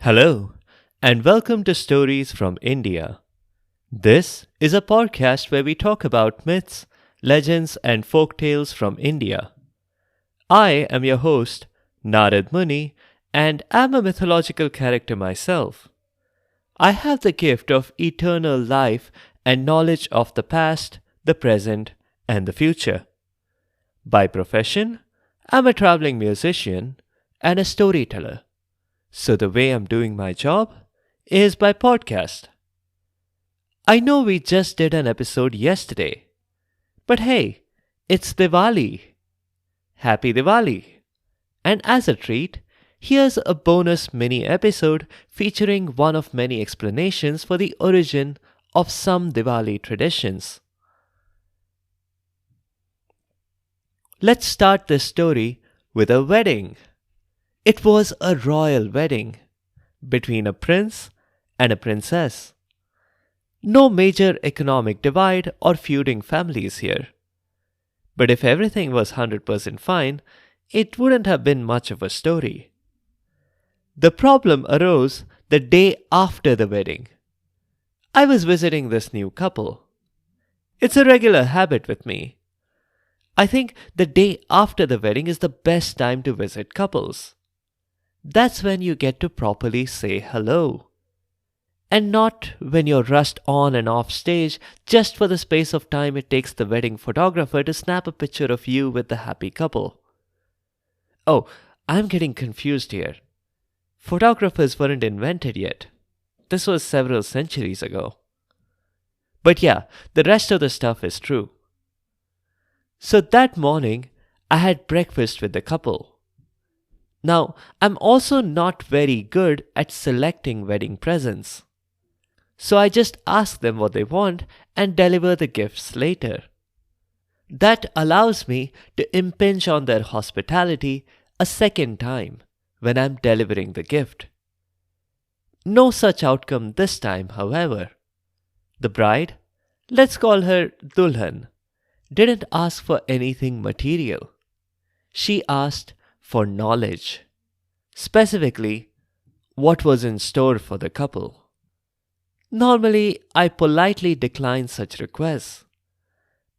Hello, and welcome to Stories from India. This is a podcast where we talk about myths, legends, and folk tales from India. I am your host, Narada Muni, and am a mythological character myself. I have the gift of eternal life and knowledge of the past, the present, and the future. By profession, I'm a traveling musician and a storyteller. So the way I'm doing my job is by podcast. I know we just did an episode yesterday, but hey, it's Diwali. Happy Diwali! And as a treat, here's a bonus mini episode featuring one of many explanations for the origin of some Diwali traditions. Let's start this story with a wedding. It was a royal wedding between a prince and a princess. No major economic divide or feuding families here. But if everything was 100% fine, it wouldn't have been much of a story. The problem arose the day after the wedding. I was visiting this new couple. It's a regular habit with me. I think the day after the wedding is the best time to visit couples. That's when you get to properly say hello. And not when you're rushed on and off stage just for the space of time it takes the wedding photographer to snap a picture of you with the happy couple. Oh, I'm getting confused here. Photographers weren't invented yet. This was several centuries ago. But yeah, the rest of the stuff is true. So that morning, I had breakfast with the couple. Now, I'm also not very good at selecting wedding presents. So I just ask them what they want and deliver the gifts later. That allows me to impinge on their hospitality a second time when I'm delivering the gift. No such outcome this time, however. The bride, let's call her Dulhan, didn't ask for anything material. She asked for knowledge. Specifically, what was in store for the couple. Normally, I politely decline such requests.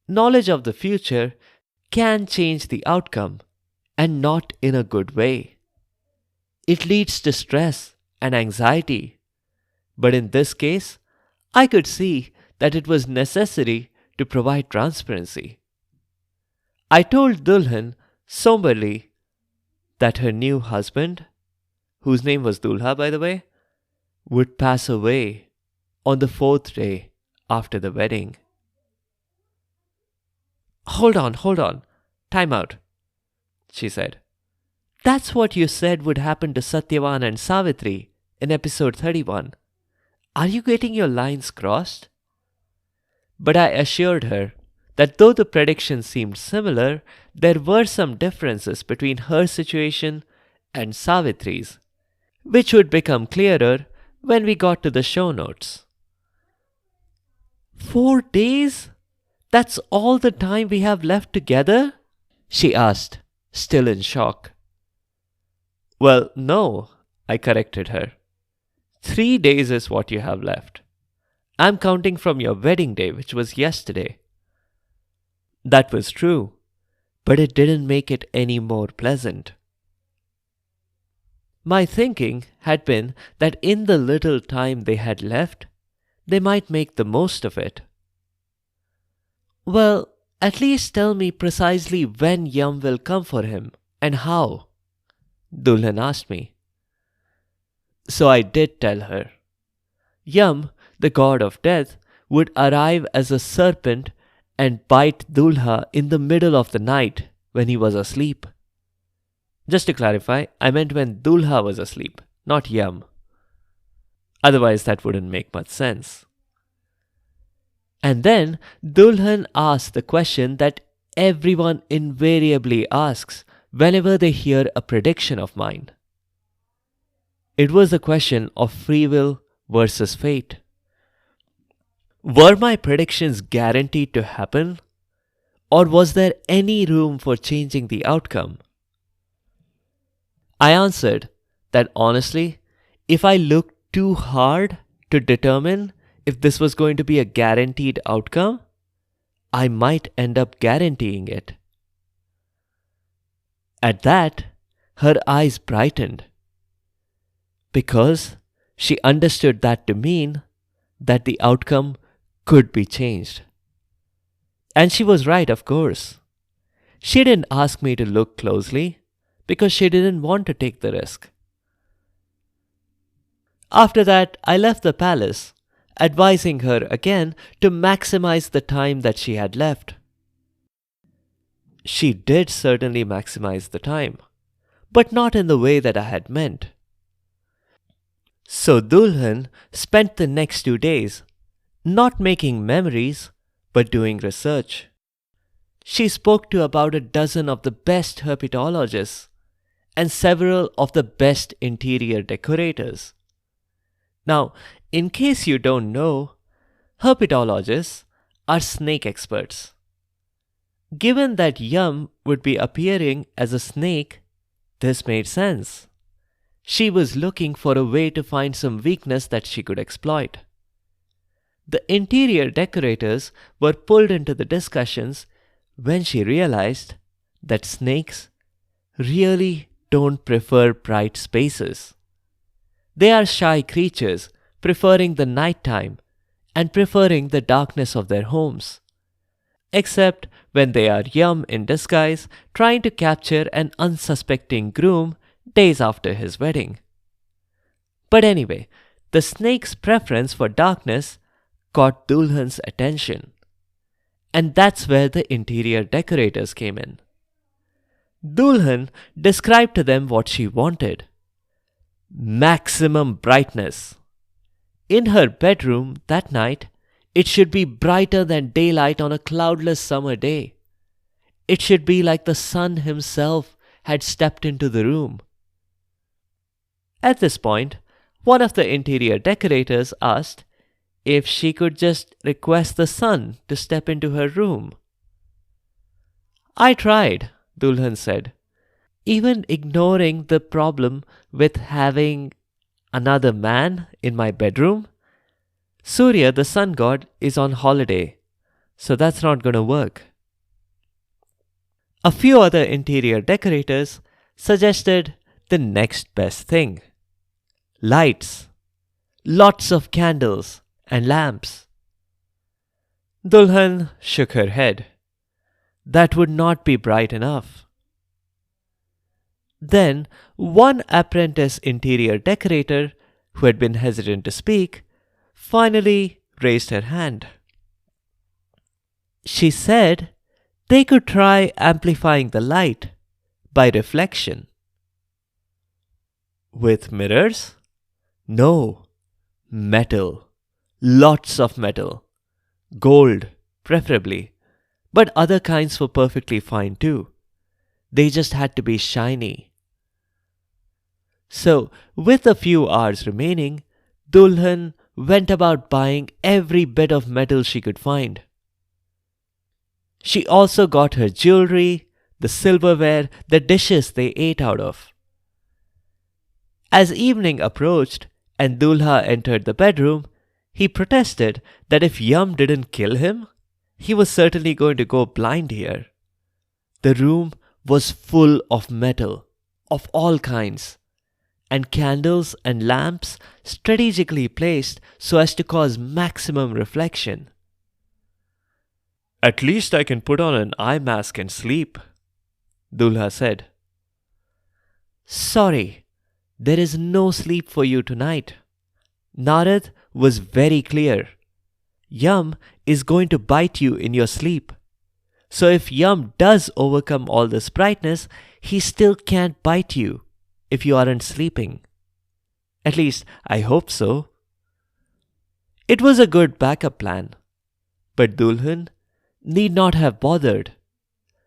Knowledge of the future can change the outcome, and not in a good way. It leads to stress and anxiety. But in this case, I could see that it was necessary to provide transparency. I told Dulhan somberly that her new husband, whose name was Dulha by the way, would pass away on the 4th day after the wedding. Hold on, time out, she said. That's what you said would happen to Satyavan and Savitri in episode 31. Are you getting your lines crossed? But I assured her that though the predictions seemed similar, there were some differences between her situation and Savitri's, which would become clearer when we got to the show notes. 4 days? That's all the time we have left together? She asked, still in shock. Well, no, I corrected her. 3 days is what you have left. I'm counting from your wedding day, which was yesterday. That was true, but it didn't make it any more pleasant. My thinking had been that in the little time they had left, they might make the most of it. Well, at least tell me precisely when Yam will come for him and how, Dulhan asked me. So I did tell her. Yam, the god of death, would arrive as a serpent and bite Dulha in the middle of the night when he was asleep. Just to clarify, I meant when Dulha was asleep, not Yam. Otherwise, that wouldn't make much sense. And then Dulhan asked the question that everyone invariably asks whenever they hear a prediction of mine. It was a question of free will versus fate. Were my predictions guaranteed to happen? Or was there any room for changing the outcome? I answered that honestly, if I looked too hard to determine if this was going to be a guaranteed outcome, I might end up guaranteeing it. At that, her eyes brightened because she understood that to mean that the outcome could be changed. And she was right, of course. She didn't ask me to look closely because she didn't want to take the risk. After that, I left the palace, advising her again to maximize the time that she had left. She did certainly maximize the time, but not in the way that I had meant. So Dulhan spent the next 2 days not making memories but doing research. She spoke to about a dozen of the best herpetologists and several of the best interior decorators. Now, in case you don't know, herpetologists are snake experts. Given that Yum would be appearing as a snake, this made sense. She was looking for a way to find some weakness that she could exploit. The interior decorators were pulled into the discussions when she realized that snakes really don't prefer bright spaces. They are shy creatures, preferring the nighttime and preferring the darkness of their homes. Except when they are Yum in disguise, trying to capture an unsuspecting groom days after his wedding. But anyway, the snake's preference for darkness caught Dulhan's attention. And that's where the interior decorators came in. Dulhan described to them what she wanted. Maximum brightness. In her bedroom that night, it should be brighter than daylight on a cloudless summer day. It should be like the sun himself had stepped into the room. At this point, one of the interior decorators asked if she could just request the sun to step into her room. I tried, Dulhan said, even ignoring the problem with having another man in my bedroom. Surya, the sun god, is on holiday, so that's not going to work. A few other interior decorators suggested the next best thing. Lights. Lots of candles and lamps. Dulhan shook her head. That would not be bright enough. Then one apprentice interior decorator, who had been hesitant to speak, finally raised her hand. She said they could try amplifying the light by reflection. With mirrors? No. Metal. Lots of metal. Gold, preferably. But other kinds were perfectly fine too. They just had to be shiny. So, with a few hours remaining, Dulhan went about buying every bit of metal she could find. She also got her jewelry, the silverware, the dishes they ate out of. As evening approached and Dulha entered the bedroom, he protested that if Yum didn't kill him, he was certainly going to go blind here. The room was full of metal, of all kinds, and candles and lamps strategically placed so as to cause maximum reflection. At least I can put on an eye mask and sleep, Dulha said. Sorry, there is no sleep for you tonight. Narada was very clear. Yum is going to bite you in your sleep. So if Yum does overcome all this brightness, he still can't bite you if you aren't sleeping. At least, I hope so. It was a good backup plan. But Dulhan need not have bothered.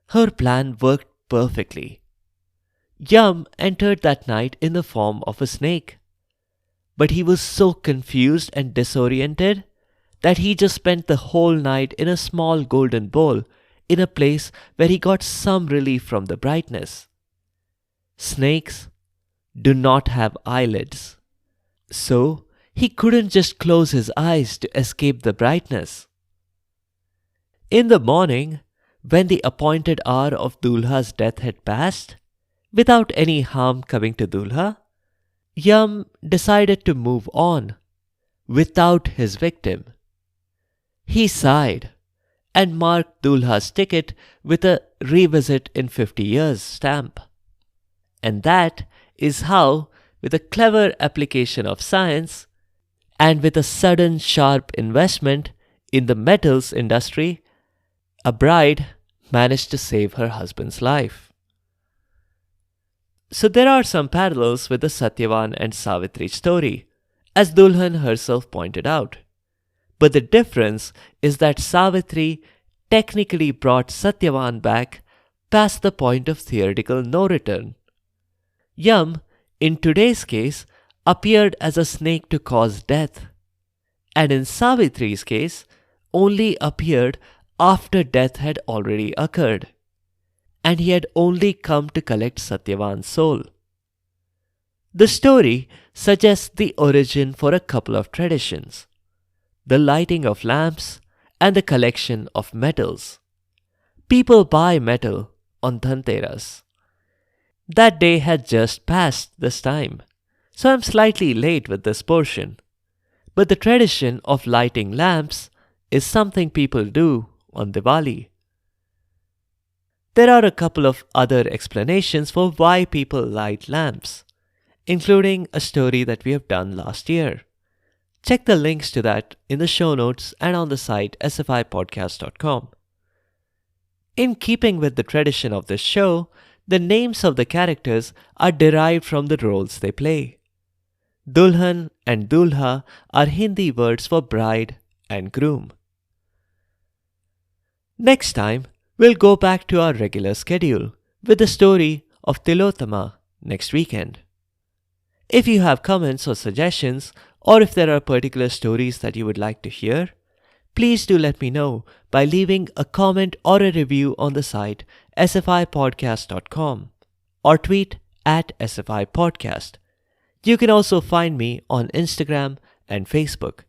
Her plan worked perfectly. Yum entered that night in the form of a snake. But he was so confused and disoriented that he just spent the whole night in a small golden bowl in a place where he got some relief from the brightness. Snakes do not have eyelids. So he couldn't just close his eyes to escape the brightness. In the morning, when the appointed hour of Dulha's death had passed, without any harm coming to Dulha, Yam decided to move on without his victim. He sighed and marked Dulha's ticket with a revisit in 50 years stamp. And that is how, with a clever application of science and with a sudden sharp investment in the metals industry, a bride managed to save her husband's life. So there are some parallels with the Satyavan and Savitri story, as Dulhan herself pointed out. But the difference is that Savitri technically brought Satyavan back past the point of theoretical no return. Yam, in today's case, appeared as a snake to cause death, and in Savitri's case, only appeared after death had already occurred, and he had only come to collect Satyavan's soul. The story suggests the origin for a couple of traditions: the lighting of lamps and the collection of metals. People buy metal on Dhanteras. That day had just passed this time, so I'm slightly late with this portion. But the tradition of lighting lamps is something people do on Diwali. There are a couple of other explanations for why people light lamps, including a story that we have done last year. Check the links to that in the show notes and on the site sfipodcast.com. In keeping with the tradition of this show, the names of the characters are derived from the roles they play. Dulhan and Dulha are Hindi words for bride and groom. Next time, we'll go back to our regular schedule with the story of Tilotama next weekend. If you have comments or suggestions, or if there are particular stories that you would like to hear, please do let me know by leaving a comment or a review on the site sfipodcast.com or tweet at sfipodcast. You can also find me on Instagram and Facebook.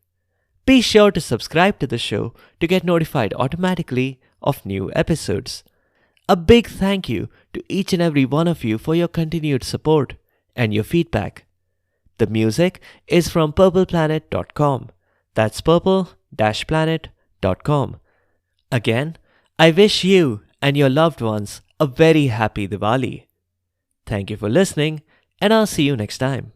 Be sure to subscribe to the show to get notified automatically of new episodes. A big thank you to each and every one of you for your continued support and your feedback. The music is from purpleplanet.com. That's purple-planet.com. Again, I wish you and your loved ones a very happy Diwali. Thank you for listening, and I'll see you next time.